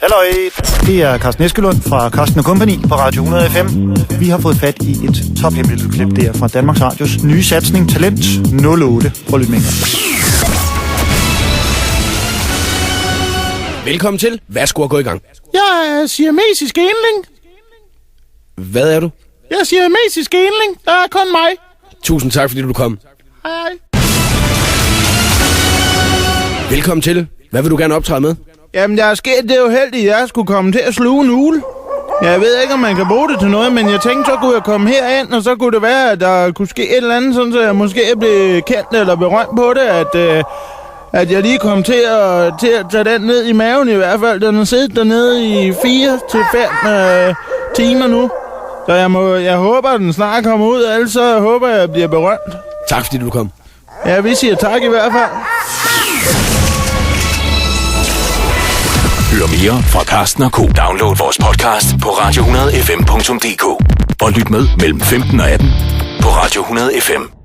Halløj, det er Carsten Eskelund fra Carsten & Company på Radio 100 FM. Vi har fået fat i et tophemmeligt klip der fra Danmarks Radios nye satsning Talent 08. Prøv lidt med. Velkommen til. Værsgo at gå i gang. Jeg er siamesisk enling. Hvad er du? Jeg er siamesisk enling. Der er kun mig. Tusind tak, fordi du kom. Hej. Velkommen til. Hvad vil du gerne optræde med? Jamen, der er sket det uheldige, at jeg skulle komme til at sluge en ugle. Jeg ved ikke, om man kan bruge det til noget, men jeg tænkte, så kunne jeg komme herind, og så kunne det være, at der kunne ske et eller andet, sådan så jeg måske blev kendt eller berømt på det, at jeg lige kom til at tage den ned i maven i hvert fald. Den har siddet dernede i 4 til 5 timer nu. Så jeg håber, at den snart kommer ud, ellers så håber jeg, at jeg bliver berømt. Tak, fordi du kom. Ja, vi siger tak i hvert fald. Hør mere fra Carsten & Co. Download vores podcast på radio100fm.dk og lyt med mellem 15 og 18 på Radio 100 FM.